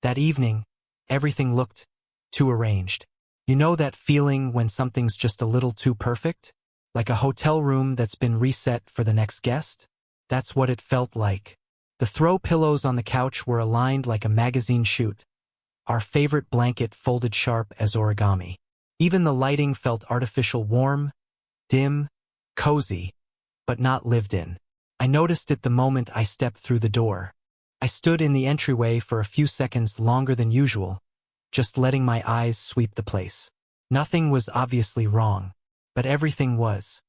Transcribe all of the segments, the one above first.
That evening, everything looked too arranged. You know that feeling when something's just a little too perfect? Like a hotel room that's been reset for the next guest? That's what it felt like. The throw pillows on the couch were aligned like a magazine shoot. Our favorite blanket folded sharp as origami. Even the lighting felt artificial warm, dim, cozy, but not lived in. I noticed it the moment I stepped through the door. I stood in the entryway for a few seconds longer than usual, just letting my eyes sweep the place. Nothing was obviously wrong, but everything was.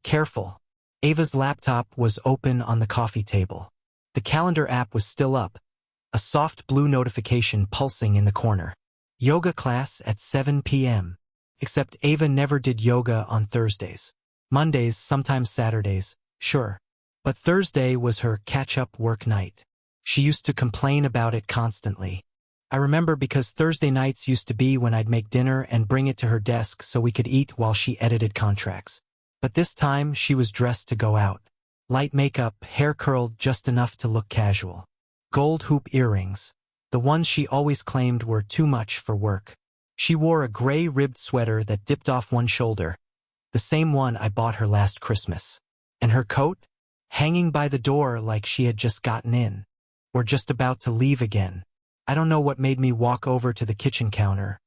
Careful. Ava's laptop was open on the coffee table. The calendar app was still up, a soft blue notification pulsing in the corner. Yoga class at 7 p.m. Except Ava never did yoga on Thursdays. Mondays, sometimes Saturdays, sure. But Thursday was her catch-up work night. She used to complain about it constantly. I remember because Thursday nights used to be when I'd make dinner and bring it to her desk so we could eat while she edited contracts. But this time she was dressed to go out. Light makeup, hair curled just enough to look casual. Gold hoop earrings, the ones she always claimed were too much for work. She wore a gray ribbed sweater that dipped off one shoulder, the same one I bought her last Christmas. And her coat? Hanging by the door like she had just gotten in, or just about to leave again. I don't know what made me walk over to the kitchen counter,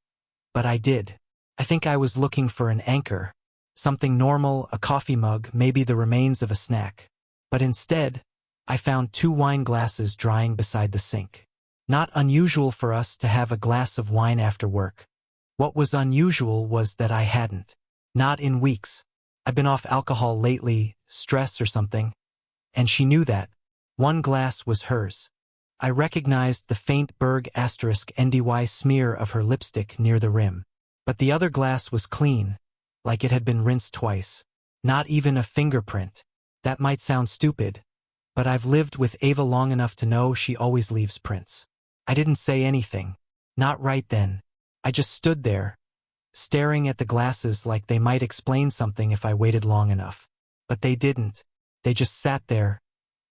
but I did. I think I was looking for an anchor, something normal, a coffee mug, maybe the remains of a snack. But instead, I found 2 wine glasses drying beside the sink. Not unusual for us to have a glass of wine after work. What was unusual was that I hadn't. Not in weeks. I've been off alcohol lately, stress or something. And she knew that. 1 glass was hers. I recognized the faint Berg *NDY smear of her lipstick near the rim. But the other glass was clean, like it had been rinsed twice. Not even a fingerprint. That might sound stupid, but I've lived with Ava long enough to know she always leaves prints. I didn't say anything. Not right then. I just stood there, staring at the glasses like they might explain something if I waited long enough. But they didn't. They just sat there,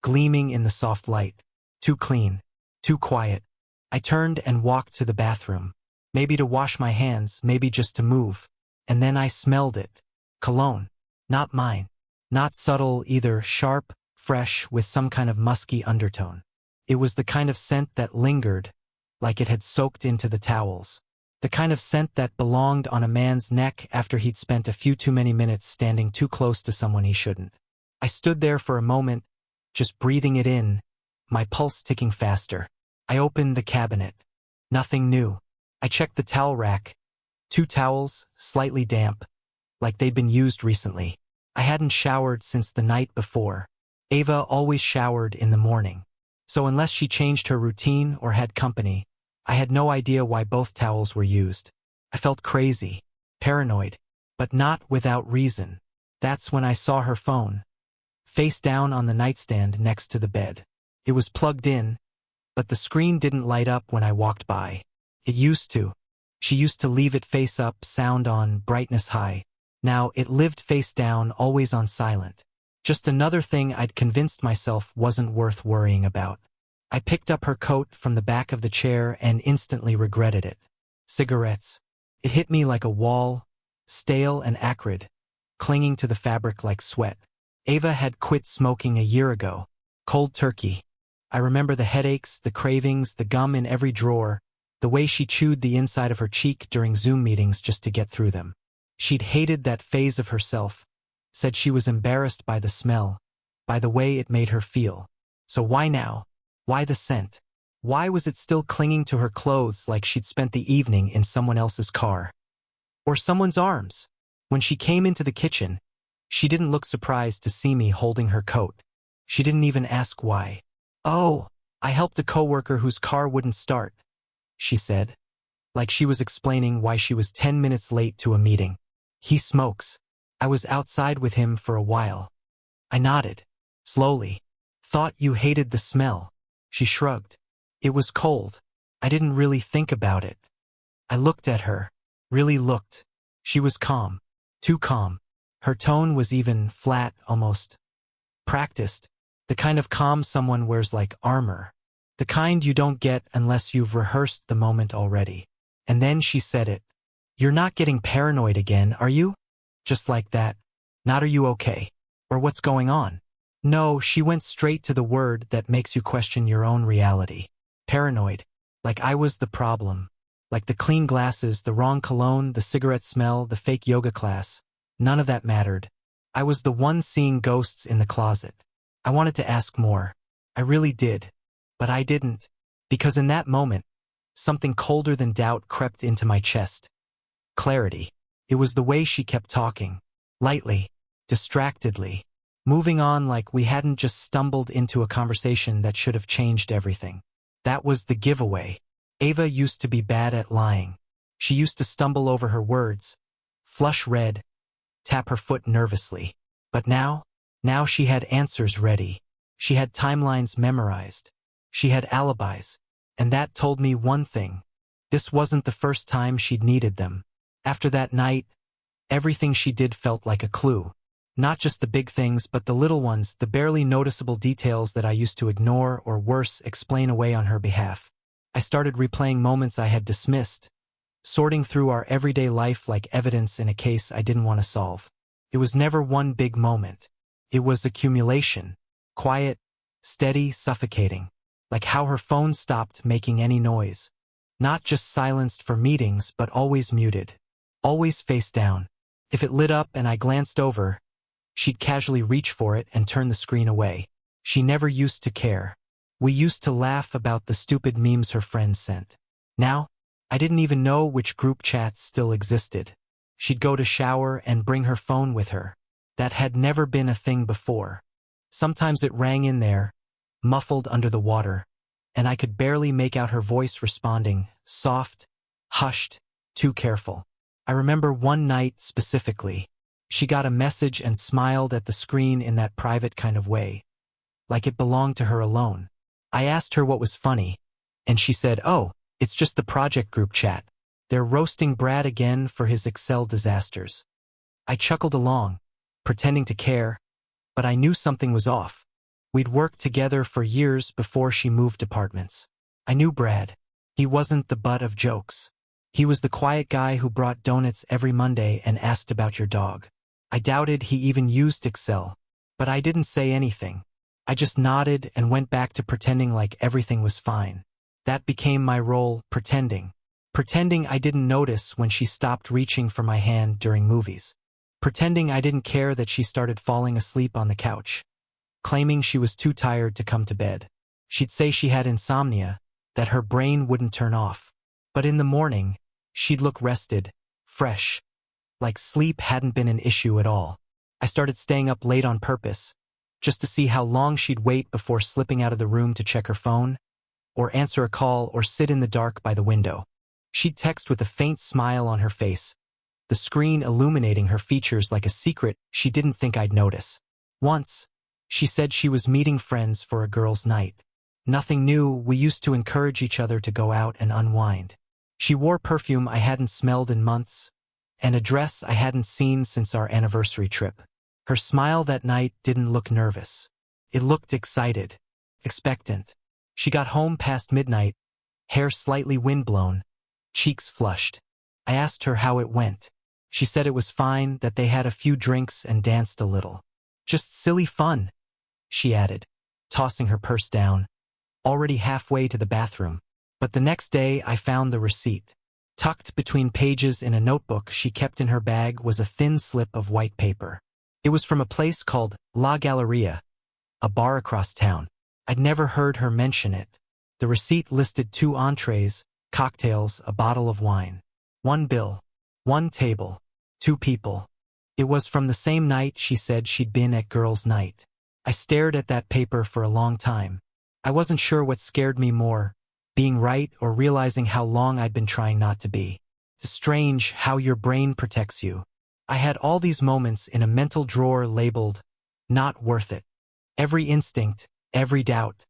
gleaming in the soft light. Too clean. Too quiet. I turned and walked to the bathroom. Maybe to wash my hands, maybe just to move. And then I smelled it. Cologne. Not mine. Not subtle either, sharp, fresh, with some kind of musky undertone. It was the kind of scent that lingered, like it had soaked into the towels. The kind of scent that belonged on a man's neck after he'd spent a few too many minutes standing too close to someone he shouldn't. I stood there for a moment, just breathing it in, my pulse ticking faster. I opened the cabinet. Nothing new. I checked the towel rack. 2 towels, slightly damp, like they'd been used recently. I hadn't showered since the night before. Ava always showered in the morning. So unless she changed her routine or had company, I had no idea why both towels were used. I felt crazy, paranoid, but not without reason. That's when I saw her phone, face down on the nightstand next to the bed. It was plugged in, but the screen didn't light up when I walked by. It used to. She used to leave it face up, sound on, brightness high. Now it lived face down, always on silent. Just another thing I'd convinced myself wasn't worth worrying about. I picked up her coat from the back of the chair and instantly regretted it. Cigarettes. It hit me like a wall, stale and acrid, clinging to the fabric like sweat. Ava had quit smoking a year ago. Cold turkey. I remember the headaches, the cravings, the gum in every drawer, the way she chewed the inside of her cheek during Zoom meetings just to get through them. She'd hated that phase of herself, said she was embarrassed by the smell, by the way it made her feel. So why now? Why the scent? Why was it still clinging to her clothes like she'd spent the evening in someone else's car? Or someone's arms? When she came into the kitchen, she didn't look surprised to see me holding her coat. She didn't even ask why. "Oh, I helped a coworker whose car wouldn't start," she said, like she was explaining why she was 10 minutes late to a meeting. "He smokes. I was outside with him for a while." I nodded, slowly. "Thought you hated the smell." She shrugged. "It was cold. I didn't really think about it." I looked at her, really looked. She was calm, too calm. Her tone was even flat, almost practiced, the kind of calm someone wears like armor. The kind you don't get unless you've rehearsed the moment already. And then she said it. You're not getting paranoid again, are you? Just like that. Not are you okay? Or what's going on? No, she went straight to the word that makes you question your own reality. Paranoid. Like I was the problem. Like the clean glasses, the wrong cologne, the cigarette smell, the fake yoga class. None of that mattered. I was the one seeing ghosts in the closet. I wanted to ask more. I really did. But I didn't. Because in that moment, something colder than doubt crept into my chest. Clarity. It was the way she kept talking. Lightly. Distractedly. Moving on like we hadn't just stumbled into a conversation that should have changed everything. That was the giveaway. Ava used to be bad at lying. She used to stumble over her words, flush red, tap her foot nervously. But now she had answers ready. She had timelines memorized. She had alibis. And that told me one thing. This wasn't the first time she'd needed them. After that night, everything she did felt like a clue. Not just the big things, but the little ones, the barely noticeable details that I used to ignore or worse, explain away on her behalf. I started replaying moments I had dismissed, sorting through our everyday life like evidence in a case I didn't want to solve. It was never one big moment. It was accumulation. Quiet, steady, suffocating. Like how her phone stopped making any noise. Not just silenced for meetings, but always muted. Always face down. If it lit up and I glanced over, she'd casually reach for it and turn the screen away. She never used to care. We used to laugh about the stupid memes her friends sent. Now, I didn't even know which group chats still existed. She'd go to shower and bring her phone with her. That had never been a thing before. Sometimes it rang in there, muffled under the water, and I could barely make out her voice responding, soft, hushed, too careful. I remember one night specifically. She got a message and smiled at the screen in that private kind of way, like it belonged to her alone. I asked her what was funny, and she said, "Oh, it's just the project group chat. They're roasting Brad again for his Excel disasters." I chuckled along, pretending to care, but I knew something was off. We'd worked together for years before she moved departments. I knew Brad. He wasn't the butt of jokes. He was the quiet guy who brought donuts every Monday and asked about your dog. I doubted he even used Excel, but I didn't say anything. I just nodded and went back to pretending like everything was fine. That became my role, pretending. Pretending I didn't notice when she stopped reaching for my hand during movies. Pretending I didn't care that she started falling asleep on the couch. Claiming she was too tired to come to bed. She'd say she had insomnia, that her brain wouldn't turn off. But in the morning, she'd look rested, fresh. Like sleep hadn't been an issue at all. I started staying up late on purpose, just to see how long she'd wait before slipping out of the room to check her phone, or answer a call or sit in the dark by the window. She'd text with a faint smile on her face, the screen illuminating her features like a secret she didn't think I'd notice. Once, she said she was meeting friends for a girls' night. Nothing new, we used to encourage each other to go out and unwind. She wore perfume I hadn't smelled in months, and a dress I hadn't seen since our anniversary trip. Her smile that night didn't look nervous. It looked excited, expectant. She got home past midnight, hair slightly windblown, cheeks flushed. I asked her how it went. She said it was fine, that they had a few drinks and danced a little. Just silly fun, she added, tossing her purse down, already halfway to the bathroom. But the next day I found the receipt. Tucked between pages in a notebook she kept in her bag was a thin slip of white paper. It was from a place called La Galleria, a bar across town. I'd never heard her mention it. The receipt listed 2 entrees, cocktails, a bottle of wine. 1 bill. 1 table. 2 people. It was from the same night she said she'd been at girls' night. I stared at that paper for a long time. I wasn't sure what scared me more, being right or realizing how long I'd been trying not to be. It's strange how your brain protects you. I had all these moments in a mental drawer labeled, "Not worth it." Every instinct, every doubt.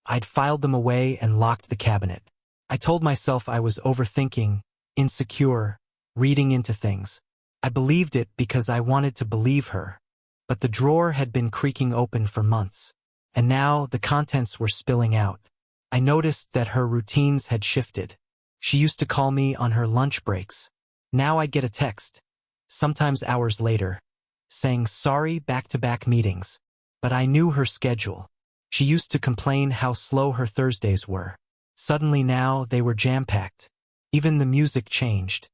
I'd filed them away and locked the cabinet. I told myself I was overthinking, insecure, reading into things. I believed it because I wanted to believe her. But the drawer had been creaking open for months. And now the contents were spilling out. I noticed that her routines had shifted. She used to call me on her lunch breaks. Now I'd get a text, sometimes hours later, saying sorry back-to-back meetings. But I knew her schedule. She used to complain how slow her Thursdays were. Suddenly now they were jam-packed. Even the music changed.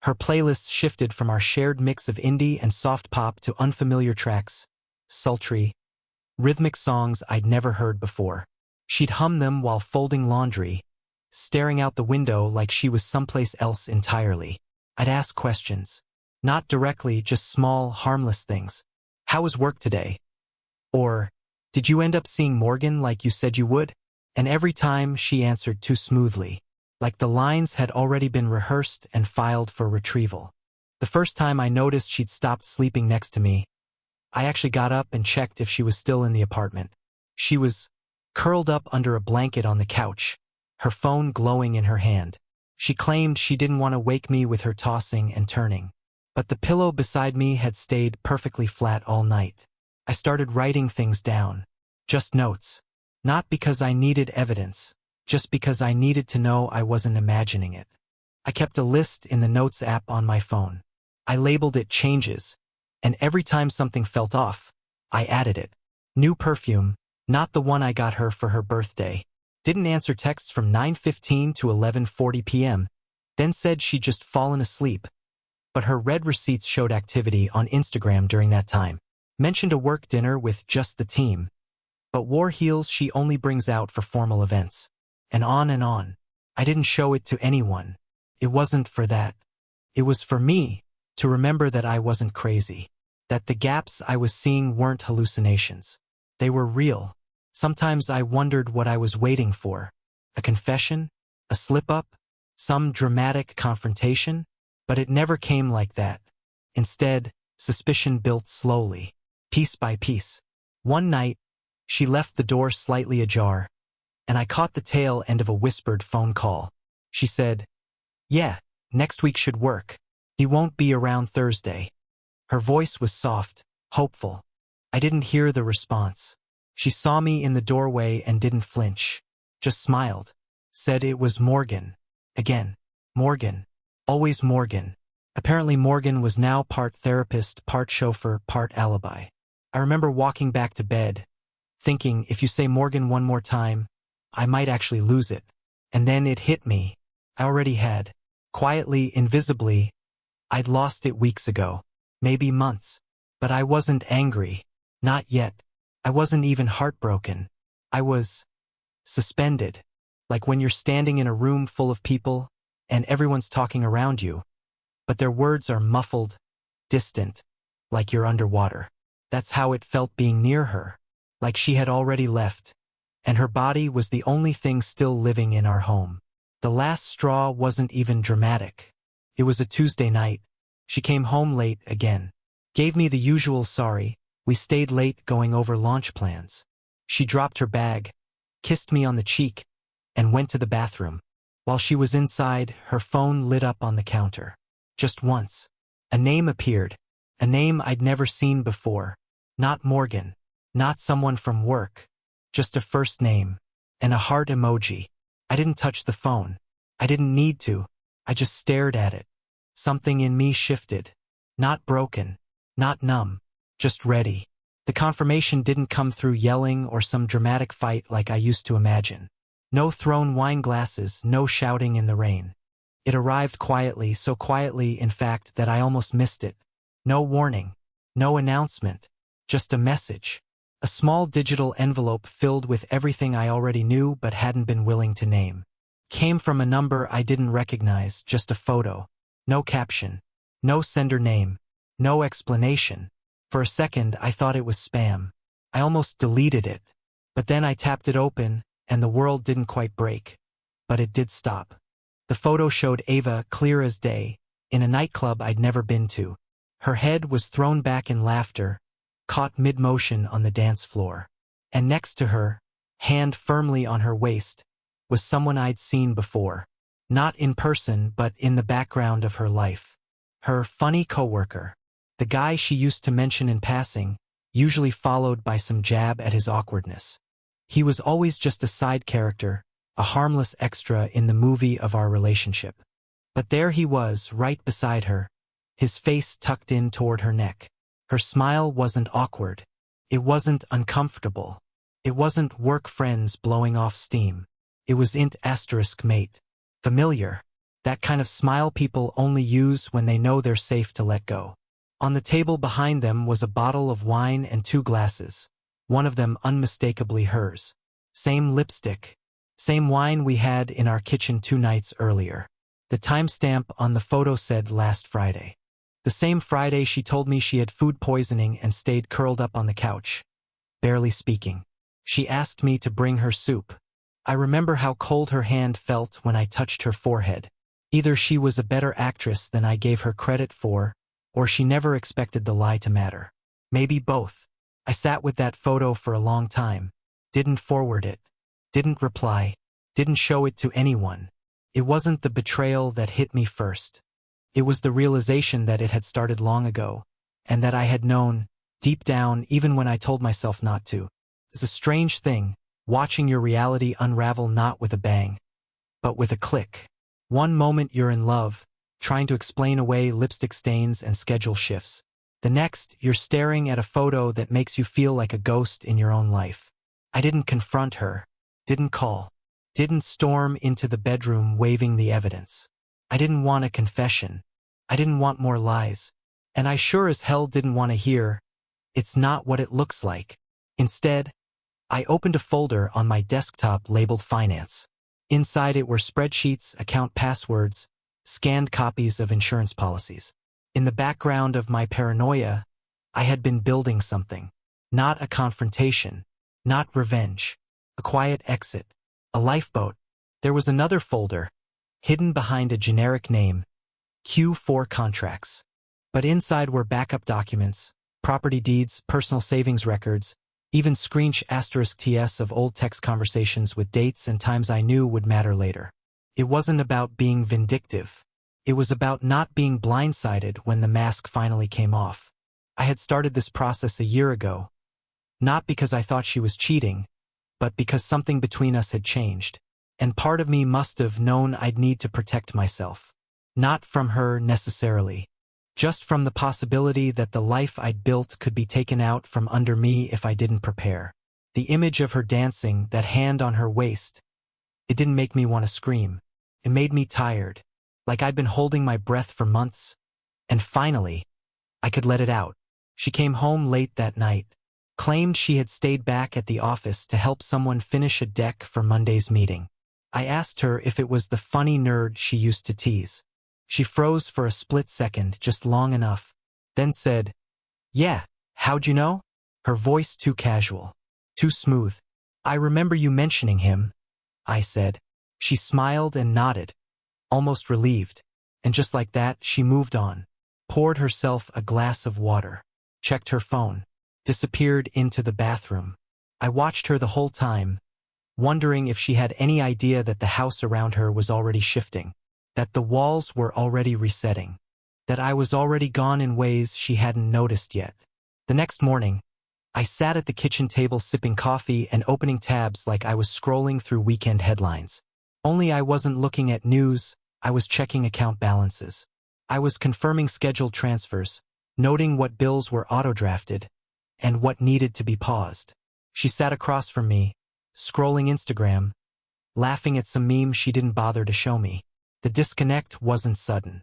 Her playlists shifted from our shared mix of indie and soft pop to unfamiliar tracks, sultry, rhythmic songs I'd never heard before. She'd hum them while folding laundry, staring out the window like she was someplace else entirely. I'd ask questions. Not directly, just small, harmless things. How was work today? Or, did you end up seeing Morgan like you said you would? And every time she answered too smoothly, like the lines had already been rehearsed and filed for retrieval. The first time I noticed she'd stopped sleeping next to me, I actually got up and checked if she was still in the apartment. She was curled up under a blanket on the couch, her phone glowing in her hand. She claimed she didn't want to wake me with her tossing and turning. But the pillow beside me had stayed perfectly flat all night. I started writing things down. Just notes. Not because I needed evidence, just because I needed to know I wasn't imagining it. I kept a list in the Notes app on my phone. I labeled it changes, and every time something felt off, I added it. New perfume, not the one I got her for her birthday. Didn't answer texts from 9:15 to 11:40 p.m., then said she'd just fallen asleep. But her read receipts showed activity on Instagram during that time. Mentioned a work dinner with just the team. But wore heels she only brings out for formal events. And on and on. I didn't show it to anyone. It wasn't for that. It was for me, to remember that I wasn't crazy. That the gaps I was seeing weren't hallucinations. They were real. Sometimes I wondered what I was waiting for. A confession? A slip-up? Some dramatic confrontation? But it never came like that. Instead, suspicion built slowly, piece by piece. One night, she left the door slightly ajar, and I caught the tail end of a whispered phone call. She said, "Yeah, next week should work. He won't be around Thursday." Her voice was soft, hopeful. I didn't hear the response. She saw me in the doorway and didn't flinch, just smiled. Said it was Morgan. Again, Morgan. Always Morgan. Apparently Morgan was now part therapist, part chauffeur, part alibi. I remember walking back to bed, thinking if you say Morgan one more time, I might actually lose it. And then it hit me. I already had. Quietly, invisibly, I'd lost it weeks ago. Maybe months. But I wasn't angry. Not yet. I wasn't even heartbroken. I was suspended. Like when you're standing in a room full of people, and everyone's talking around you, but their words are muffled, distant, like you're underwater. That's how it felt being near her, like she had already left, and her body was the only thing still living in our home. The last straw wasn't even dramatic. It was a Tuesday night. She came home late again. Gave me the usual sorry. We stayed late going over launch plans. She dropped her bag, kissed me on the cheek, and went to the bathroom. While she was inside, her phone lit up on the counter. Just once. A name appeared. A name I'd never seen before. Not Morgan. Not someone from work. Just a first name. And a heart emoji. I didn't touch the phone. I didn't need to. I just stared at it. Something in me shifted. Not broken. Not numb. Just ready. The confirmation didn't come through yelling or some dramatic fight like I used to imagine. No thrown wine glasses, no shouting in the rain. It arrived quietly, so quietly, in fact, that I almost missed it. No warning. No announcement. Just a message. A small digital envelope filled with everything I already knew but hadn't been willing to name. Came from a number I didn't recognize, just a photo. No caption. No sender name. No explanation. For a second, I thought it was spam. I almost deleted it. But then I tapped it open, and the world didn't quite break. But it did stop. The photo showed Ava clear as day, in a nightclub I'd never been to. Her head was thrown back in laughter, caught mid-motion on the dance floor. And next to her, hand firmly on her waist, was someone I'd seen before. Not in person, but in the background of her life. Her funny coworker. The guy she used to mention in passing, usually followed by some jab at his awkwardness. He was always just a side character, a harmless extra in the movie of our relationship. But there he was, right beside her, his face tucked in toward her neck. Her smile wasn't awkward. It wasn't uncomfortable. It wasn't work friends blowing off steam. It was int asterisk mate. Familiar. That kind of smile people only use when they know they're safe to let go. On the table behind them was a bottle of wine and 2 glasses, one of them unmistakably hers. Same lipstick. Same wine we had in our kitchen 2 nights earlier. The timestamp on the photo said last Friday. The same Friday she told me she had food poisoning and stayed curled up on the couch, barely speaking. She asked me to bring her soup. I remember how cold her hand felt when I touched her forehead. Either she was a better actress than I gave her credit for, or she never expected the lie to matter. Maybe both. I sat with that photo for a long time. Didn't forward it. Didn't reply. Didn't show it to anyone. It wasn't the betrayal that hit me first. It was the realization that it had started long ago, and that I had known, deep down, even when I told myself not to. It's a strange thing, watching your reality unravel not with a bang, but with a click. One moment you're in love, trying to explain away lipstick stains and schedule shifts. The next, you're staring at a photo that makes you feel like a ghost in your own life. I didn't confront her, didn't call, didn't storm into the bedroom waving the evidence. I didn't want a confession. I didn't want more lies. And I sure as hell didn't want to hear, "It's not what it looks like." Instead, I opened a folder on my desktop labeled Finance. Inside it were spreadsheets, account passwords, scanned copies of insurance policies. In the background of my paranoia, I had been building something. Not a confrontation, not revenge. A quiet exit. A lifeboat. There was another folder, hidden behind a generic name, Q4 contracts. But inside were backup documents, property deeds, personal savings records, even **TS of old text conversations with dates and times I knew would matter later. It wasn't about being vindictive. It was about not being blindsided when the mask finally came off. I had started this process a year ago, not because I thought she was cheating, but because something between us had changed. And part of me must have known I'd need to protect myself. Not from her necessarily. Just from the possibility that the life I'd built could be taken out from under me if I didn't prepare. The image of her dancing, that hand on her waist, it didn't make me want to scream. It made me tired, like I'd been holding my breath for months. And finally, I could let it out. She came home late that night, claimed she had stayed back at the office to help someone finish a deck for Monday's meeting. I asked her if it was the funny nerd she used to tease. She froze for a split second, just long enough, then said, "Yeah, how'd you know?" Her voice too casual, too smooth. "I remember you mentioning him," I said. She smiled and nodded, almost relieved, and just like that she moved on, poured herself a glass of water, checked her phone, disappeared into the bathroom. I watched her the whole time, wondering if she had any idea that the house around her was already shifting, that the walls were already resetting, that I was already gone in ways she hadn't noticed yet. The next morning, I sat at the kitchen table sipping coffee and opening tabs like I was scrolling through weekend headlines. Only I wasn't looking at news, I was checking account balances. I was confirming scheduled transfers, noting what bills were auto-drafted, and what needed to be paused. She sat across from me, scrolling Instagram, laughing at some meme she didn't bother to show me. The disconnect wasn't sudden.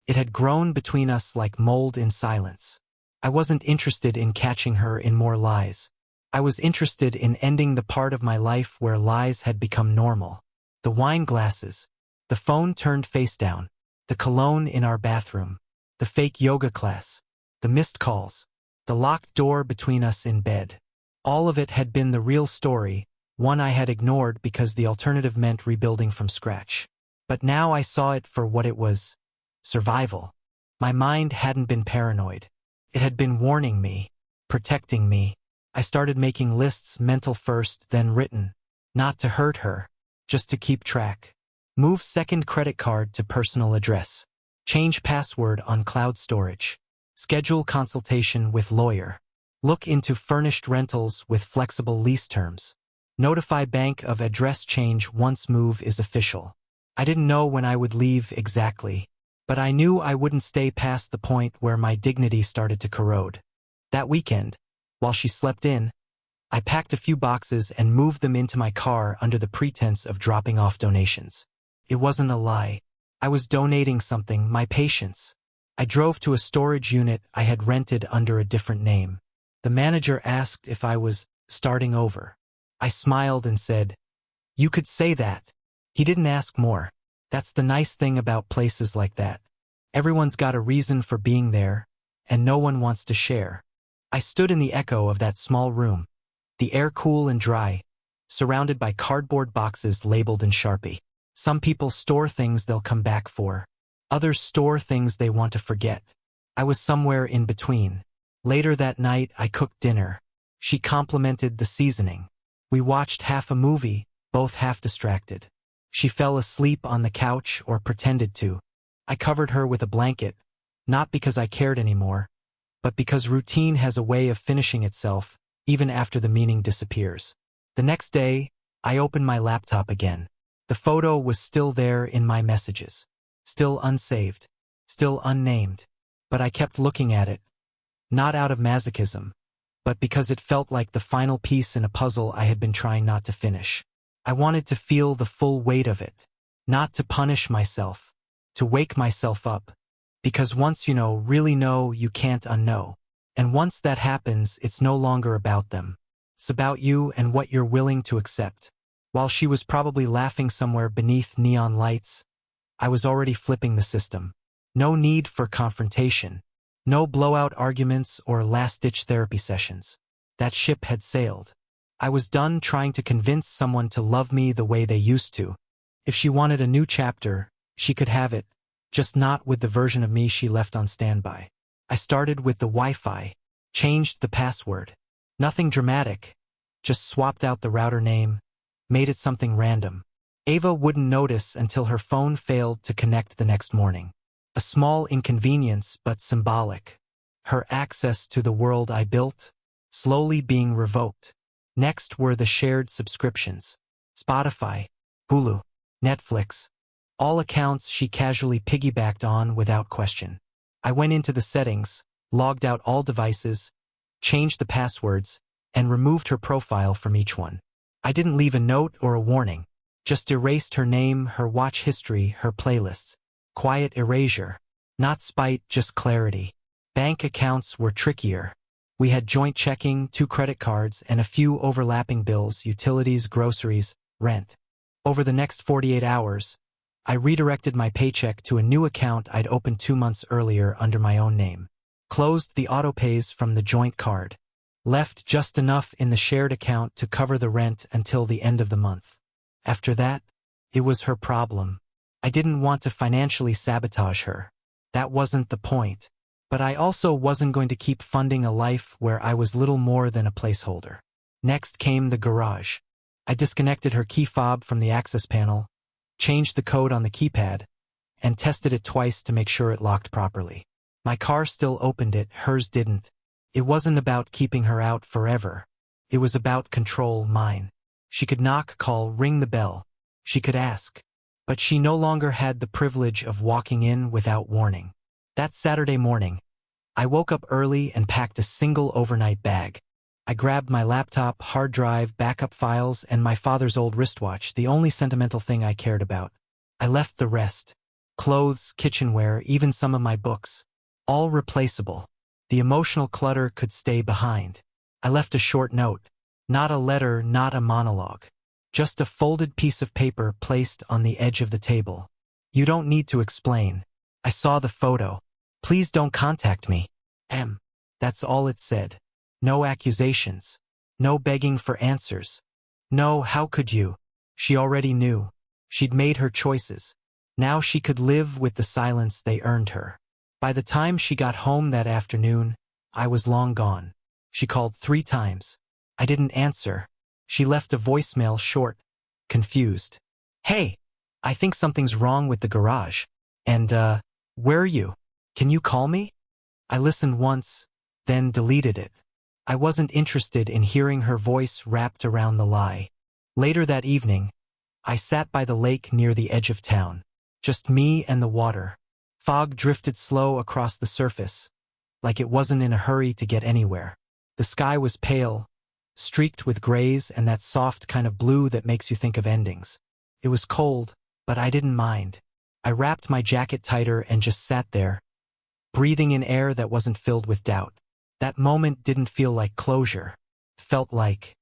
It had grown between us like mold in silence. I wasn't interested in catching her in more lies. I was interested in ending the part of my life where lies had become normal. The wine glasses, the phone turned face down, the cologne in our bathroom, the fake yoga class, the missed calls, the locked door between us in bed. All of it had been the real story, one I had ignored because the alternative meant rebuilding from scratch. But now I saw it for what it was: survival. My mind hadn't been paranoid. It had been warning me, protecting me. I started making lists, mental first, then written. Not to hurt her, just to keep track. Move second credit card to personal address. Change password on cloud storage. Schedule consultation with lawyer. Look into furnished rentals with flexible lease terms. Notify bank of address change once move is official. I didn't know when I would leave exactly, but I knew I wouldn't stay past the point where my dignity started to corrode. That weekend, while she slept in, I packed a few boxes and moved them into my car under the pretense of dropping off donations. It wasn't a lie. I was donating something, my patience. I drove to a storage unit I had rented under a different name. The manager asked if I was starting over. I smiled and said, "You could say that." He didn't ask more. That's the nice thing about places like that. Everyone's got a reason for being there, and no one wants to share. I stood in the echo of that small room, the air cool and dry, surrounded by cardboard boxes labeled in Sharpie. Some people store things they'll come back for. Others store things they want to forget. I was somewhere in between. Later that night, I cooked dinner. She complimented the seasoning. We watched half a movie, both half distracted. She fell asleep on the couch or pretended to. I covered her with a blanket, not because I cared anymore, but because routine has a way of finishing itself, even after the meaning disappears. The next day, I opened my laptop again. The photo was still there in my messages. Still unsaved. Still unnamed. But I kept looking at it. Not out of masochism, but because it felt like the final piece in a puzzle I had been trying not to finish. I wanted to feel the full weight of it. Not to punish myself. To wake myself up. Because once you know, really know, you can't unknow. And once that happens, it's no longer about them. It's about you and what you're willing to accept. While she was probably laughing somewhere beneath neon lights, I was already flipping the system. No need for confrontation. No blowout arguments or last-ditch therapy sessions. That ship had sailed. I was done trying to convince someone to love me the way they used to. If she wanted a new chapter, she could have it, just not with the version of me she left on standby. I started with the Wi-Fi, changed the password. Nothing dramatic, just swapped out the router name, made it something random. Ava wouldn't notice until her phone failed to connect the next morning. A small inconvenience, but symbolic. Her access to the world I built, slowly being revoked. Next were the shared subscriptions. Spotify, Hulu, Netflix. All accounts she casually piggybacked on without question. I went into the settings, logged out all devices, changed the passwords, and removed her profile from each one. I didn't leave a note or a warning. Just erased her name, her watch history, her playlists. Quiet erasure. Not spite, just clarity. Bank accounts were trickier. We had joint checking, 2 credit cards, and a few overlapping bills, utilities, groceries, rent. Over the next 48 hours, I redirected my paycheck to a new account I'd opened 2 months earlier under my own name. Closed the autopays from the joint card. Left just enough in the shared account to cover the rent until the end of the month. After that, it was her problem. I didn't want to financially sabotage her. That wasn't the point. But I also wasn't going to keep funding a life where I was little more than a placeholder. Next came the garage. I disconnected her key fob from the access panel, changed the code on the keypad, and tested it twice to make sure it locked properly. My car still opened it, hers didn't. It wasn't about keeping her out forever. It was about control, mine. She could knock, call, ring the bell. She could ask. But she no longer had the privilege of walking in without warning. That Saturday morning, I woke up early and packed a single overnight bag. I grabbed my laptop, hard drive, backup files, and my father's old wristwatch, the only sentimental thing I cared about. I left the rest. Clothes, kitchenware, even some of my books. All replaceable. The emotional clutter could stay behind. I left a short note. Not a letter, not a monologue. Just a folded piece of paper placed on the edge of the table. You don't need to explain. I saw the photo. Please don't contact me. M. That's all it said. No accusations. No begging for answers. No, how could you? She already knew. She'd made her choices. Now she could live with the silence they earned her. By the time she got home that afternoon, I was long gone. She called 3 times. I didn't answer. She left a voicemail short, confused. Hey, I think something's wrong with the garage. And, where are you? Can you call me? I listened once, then deleted it. I wasn't interested in hearing her voice wrapped around the lie. Later that evening, I sat by the lake near the edge of town. Just me and the water. Fog drifted slow across the surface, like it wasn't in a hurry to get anywhere. The sky was pale, streaked with grays and that soft kind of blue that makes you think of endings. It was cold, but I didn't mind. I wrapped my jacket tighter and just sat there, breathing in air that wasn't filled with doubt. That moment didn't feel like closure. It felt like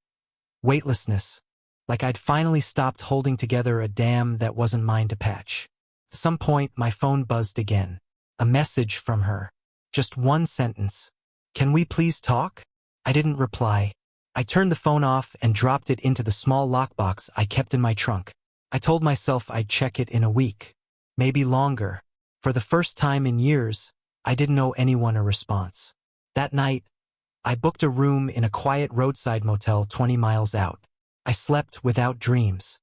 weightlessness, like I'd finally stopped holding together a dam that wasn't mine to patch. At some point, my phone buzzed again. A message from her. Just one sentence. "Can we please talk?" I didn't reply. I turned the phone off and dropped it into the small lockbox I kept in my trunk. I told myself I'd check it in a week. Maybe longer. For the first time in years, I didn't owe anyone a response. That night, I booked a room in a quiet roadside motel 20 miles out. I slept without dreams.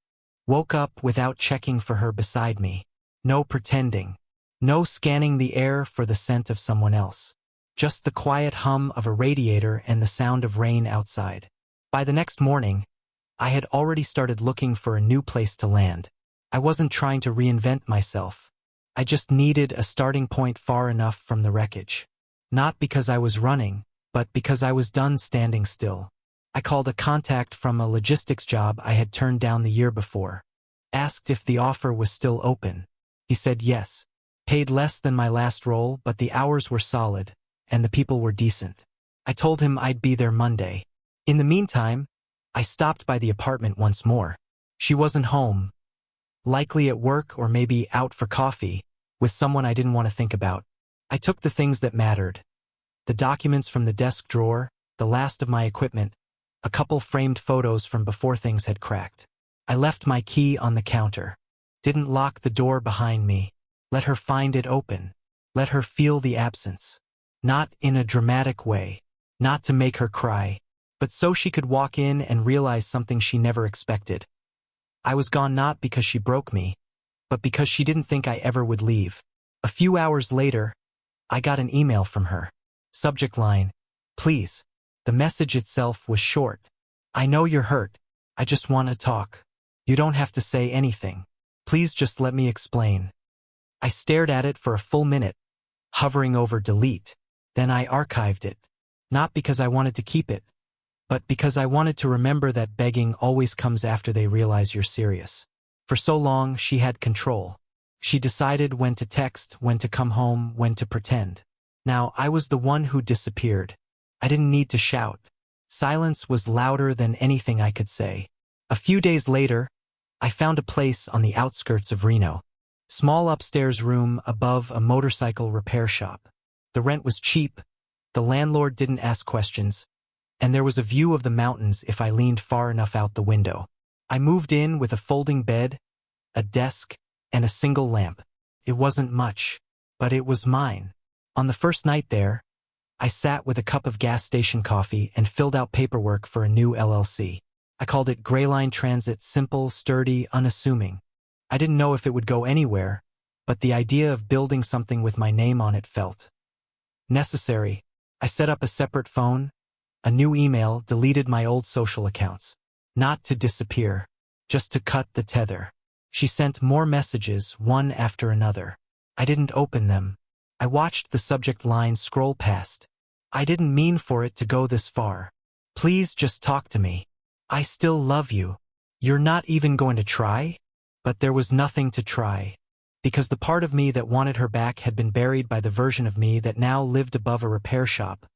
Woke up without checking for her beside me. No pretending. No scanning the air for the scent of someone else. Just the quiet hum of a radiator and the sound of rain outside. By the next morning, I had already started looking for a new place to land. I wasn't trying to reinvent myself. I just needed a starting point far enough from the wreckage. Not because I was running, but because I was done standing still. I called a contact from a logistics job I had turned down the year before. Asked if the offer was still open. He said yes. Paid less than my last role, but the hours were solid, and the people were decent. I told him I'd be there Monday. In the meantime, I stopped by the apartment once more. She wasn't home. Likely at work or maybe out for coffee, with someone I didn't want to think about. I took the things that mattered. The documents from the desk drawer, the last of my equipment, a couple framed photos from before things had cracked. I left my key on the counter. Didn't lock the door behind me. Let her find it open. Let her feel the absence. Not in a dramatic way. Not to make her cry. But so she could walk in and realize something she never expected. I was gone not because she broke me, but because she didn't think I ever would leave. A few hours later, I got an email from her. Subject line, "Please." The message itself was short. "I know you're hurt. I just want to talk. You don't have to say anything. Please just let me explain." I stared at it for a full minute, hovering over delete. Then I archived it. Not because I wanted to keep it, but because I wanted to remember that begging always comes after they realize you're serious. For so long, she had control. She decided when to text, when to come home, when to pretend. Now, I was the one who disappeared. I didn't need to shout. Silence was louder than anything I could say. A few days later, I found a place on the outskirts of Reno. Small upstairs room above a motorcycle repair shop. The rent was cheap, the landlord didn't ask questions, and there was a view of the mountains if I leaned far enough out the window. I moved in with a folding bed, a desk, and a single lamp. It wasn't much, but it was mine. On the first night there, I sat with a cup of gas station coffee and filled out paperwork for a new LLC. I called it Greyline Transit, simple, sturdy, unassuming. I didn't know if it would go anywhere, but the idea of building something with my name on it felt necessary. I set up a separate phone, a new email, deleted my old social accounts. Not to disappear, just to cut the tether. She sent more messages, one after another. I didn't open them. I watched the subject line scroll past. I didn't mean for it to go this far. Please just talk to me. I still love you. You're not even going to try? But there was nothing to try. Because the part of me that wanted her back had been buried by the version of me that now lived above a repair shop,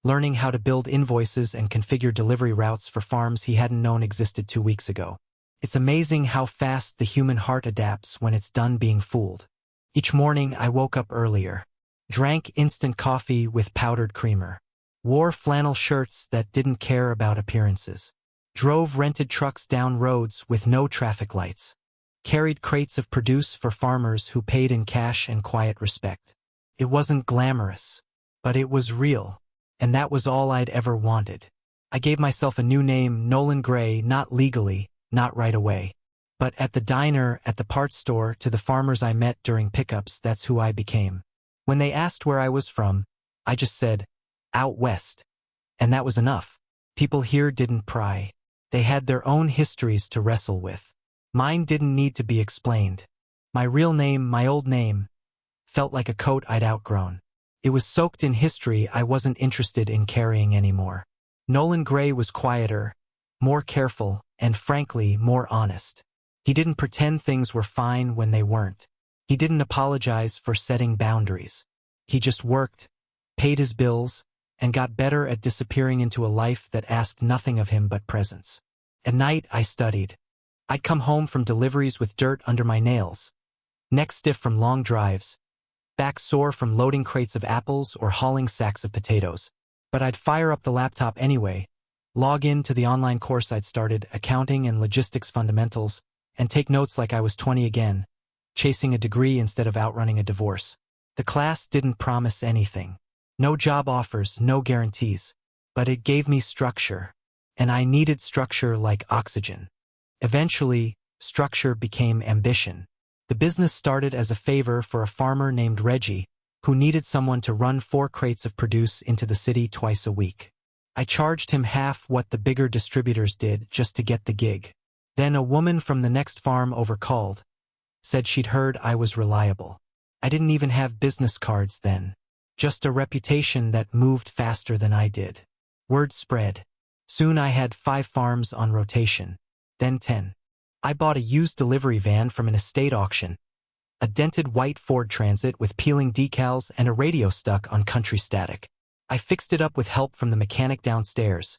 learning how to build invoices and configure delivery routes for farms he hadn't known existed 2 weeks ago. It's amazing how fast the human heart adapts when it's done being fooled. Each morning I woke up earlier, drank instant coffee with powdered creamer, wore flannel shirts that didn't care about appearances, drove rented trucks down roads with no traffic lights, carried crates of produce for farmers who paid in cash and quiet respect. It wasn't glamorous, but it was real, and that was all I'd ever wanted. I gave myself a new name, Nolan Gray, not legally, not right away. But at the diner, at the parts store, to the farmers I met during pickups, that's who I became. When they asked where I was from, I just said, out west. And that was enough. People here didn't pry. They had their own histories to wrestle with. Mine didn't need to be explained. My real name, my old name, felt like a coat I'd outgrown. It was soaked in history I wasn't interested in carrying anymore. Nolan Gray was quieter, more careful, and frankly, more honest. He didn't pretend things were fine when they weren't. He didn't apologize for setting boundaries. He just worked, paid his bills, and got better at disappearing into a life that asked nothing of him but presence. At night, I studied. I'd come home from deliveries with dirt under my nails, neck stiff from long drives, back sore from loading crates of apples or hauling sacks of potatoes. But I'd fire up the laptop anyway, log in to the online course I'd started, accounting and logistics fundamentals, and take notes like I was 20 again, chasing a degree instead of outrunning a divorce. The class didn't promise anything. No job offers, no guarantees. But it gave me structure. And I needed structure like oxygen. Eventually, structure became ambition. The business started as a favor for a farmer named Reggie, who needed someone to run 4 crates of produce into the city twice a week. I charged him half what the bigger distributors did just to get the gig. Then a woman from the next farm overcalled, said she'd heard I was reliable. I didn't even have business cards then, just a reputation that moved faster than I did. Word spread. Soon I had 5 farms on rotation, then 10. I bought a used delivery van from an estate auction, a dented white Ford Transit with peeling decals and a radio stuck on country static. I fixed it up with help from the mechanic downstairs,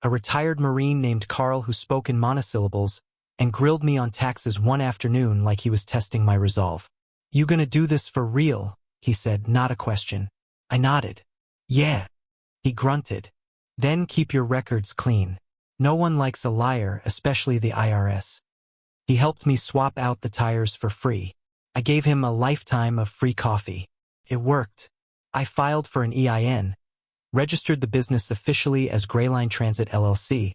a retired Marine named Carl who spoke in monosyllables and grilled me on taxes one afternoon like he was testing my resolve. "You gonna do this for real?" he said, not a question. I nodded. "Yeah." He grunted. "Then keep your records clean. No one likes a liar, especially the IRS." He helped me swap out the tires for free. I gave him a lifetime of free coffee. It worked. I filed for an EIN, registered the business officially as Grayline Transit LLC,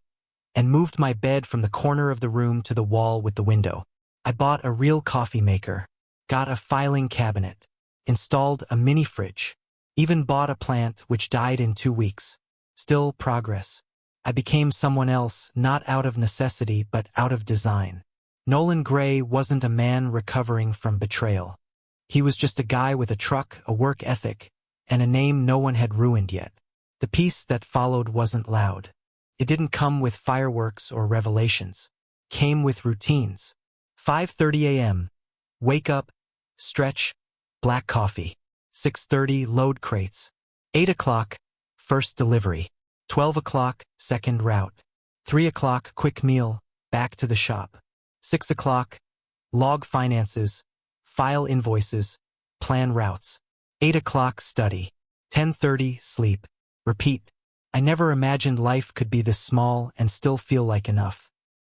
and moved my bed from the corner of the room to the wall with the window. I bought a real coffee maker, got a filing cabinet, installed a mini fridge, even bought a plant which died in 2 weeks. Still progress. I became someone else, not out of necessity but out of design. Nolan Gray wasn't a man recovering from betrayal. He was just a guy with a truck, a work ethic, and a name no one had ruined yet. The peace that followed wasn't loud. It didn't come with fireworks or revelations. It came with routines. 5:30 a.m. Wake up, stretch, black coffee. 6:30 load crates. 8 o'clock, first delivery. 12 o'clock, second route. 3 o'clock, quick meal, back to the shop. 6 o'clock, log finances, file invoices, plan routes. 8 o'clock, study. 10:30, sleep. Repeat. I never imagined life could be this small and still feel like enough.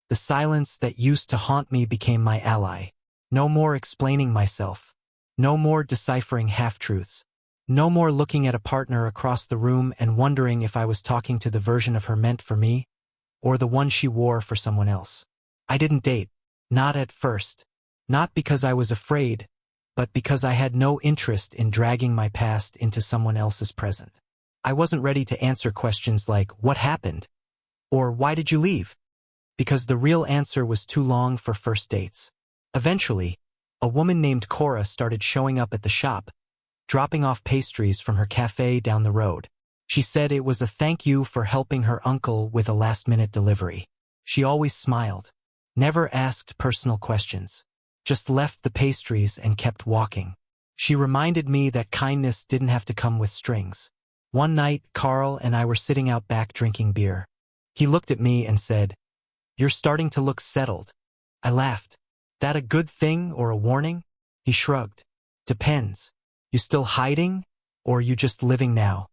The silence that used to haunt me became my ally. No more explaining myself. No more deciphering half-truths. No more looking at a partner across the room and wondering if I was talking to the version of her meant for me, or the one she wore for someone else. I didn't date. Not at first. Not because I was afraid, but because I had no interest in dragging my past into someone else's present. I wasn't ready to answer questions like, "What happened?" or "Why did you leave?" because the real answer was too long for first dates. Eventually, a woman named Cora started showing up at the shop, dropping off pastries from her cafe down the road. She said it was a thank you for helping her uncle with a last-minute delivery. She always smiled, never asked personal questions, just left the pastries and kept walking. She reminded me that kindness didn't have to come with strings. One night, Carl and I were sitting out back drinking beer. He looked at me and said, "You're starting to look settled." I laughed. "That a good thing or a warning?" He shrugged. "Depends. You still hiding, or you just living now?"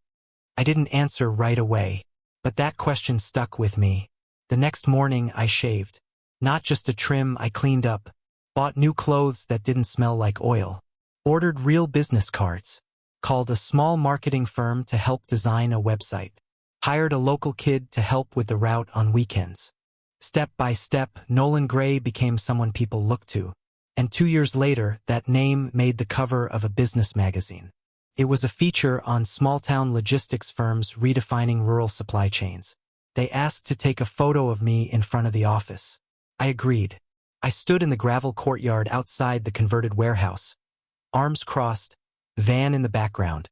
I didn't answer right away, but that question stuck with me. The next morning I shaved. Not just a trim, I cleaned up, bought new clothes that didn't smell like oil, ordered real business cards, called a small marketing firm to help design a website, hired a local kid to help with the route on weekends. Step by step, Nolan Gray became someone people looked to, and 2 years later, that name made the cover of a business magazine. It was a feature on small-town logistics firms redefining rural supply chains. They asked to take a photo of me in front of the office. I agreed. I stood in the gravel courtyard outside the converted warehouse, arms crossed, van in the background,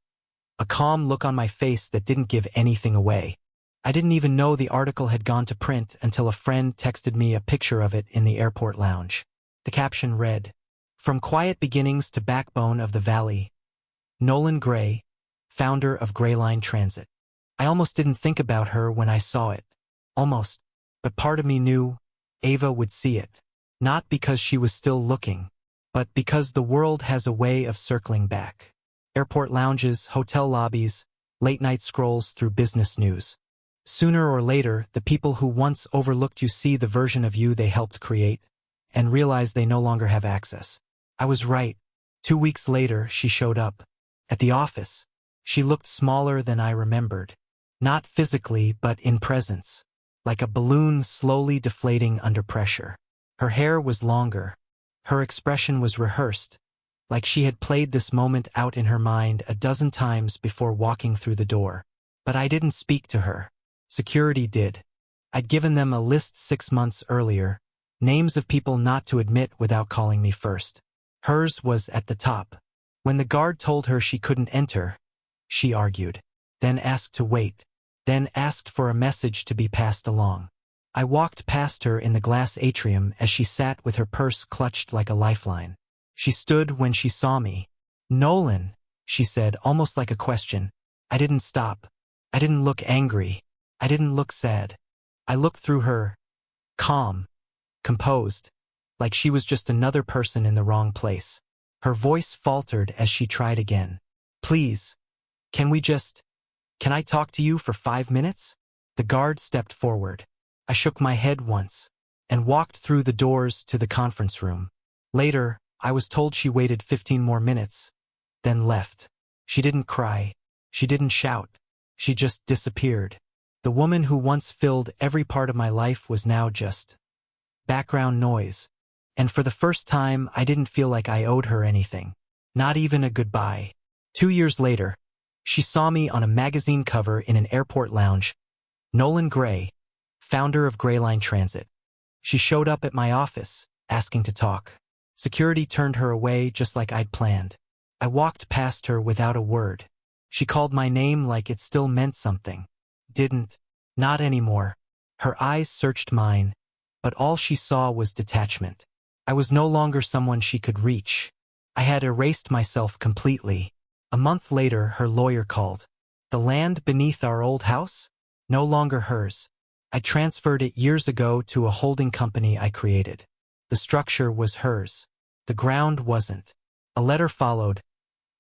a calm look on my face that didn't give anything away. I didn't even know the article had gone to print until a friend texted me a picture of it in the airport lounge. The caption read, "From quiet beginnings to backbone of the valley, Nolan Gray, founder of Gray Line Transit." I almost didn't think about her when I saw it. Almost. But part of me knew Ava would see it. Not because she was still looking, but because the world has a way of circling back. Airport lounges, hotel lobbies, late-night scrolls through business news. Sooner or later, the people who once overlooked you see the version of you they helped create and realize they no longer have access. I was right. 2 weeks later, she showed up. At the office. She looked smaller than I remembered. Not physically, but in presence. Like a balloon slowly deflating under pressure. Her hair was longer. Her expression was rehearsed, like she had played this moment out in her mind a dozen times before walking through the door. But I didn't speak to her. Security did. I'd given them a list 6 months earlier, names of people not to admit without calling me first. Hers was at the top. When the guard told her she couldn't enter, she argued, then asked to wait, then asked for a message to be passed along. I walked past her in the glass atrium as she sat with her purse clutched like a lifeline. She stood when she saw me. "Nolan," she said, almost like a question. I didn't stop. I didn't look angry. I didn't look sad. I looked through her, calm, composed, like she was just another person in the wrong place. Her voice faltered as she tried again. "Please, can I talk to you for 5 minutes?" The guard stepped forward. I shook my head once and walked through the doors to the conference room. Later, I was told she waited 15 more minutes, then left. She didn't cry. She didn't shout. She just disappeared. The woman who once filled every part of my life was now just background noise. And for the first time, I didn't feel like I owed her anything. Not even a goodbye. 2 years later, she saw me on a magazine cover in an airport lounge. Nolan Gray, founder of Gray Line Transit. She showed up at my office, asking to talk. Security turned her away just like I'd planned. I walked past her without a word. She called my name like it still meant something. Didn't. Not anymore. Her eyes searched mine, but all she saw was detachment. I was no longer someone she could reach. I had erased myself completely. A month later, her lawyer called. The land beneath our old house? No longer hers. I transferred it years ago to a holding company I created. The structure was hers. The ground wasn't. A letter followed.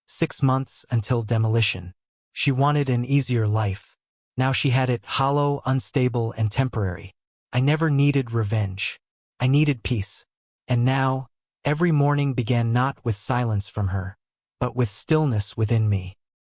6 months until demolition. She wanted an easier life. Now she had it hollow, unstable, and temporary. I never needed revenge. I needed peace. And now, every morning began not with silence from her, but with stillness within me.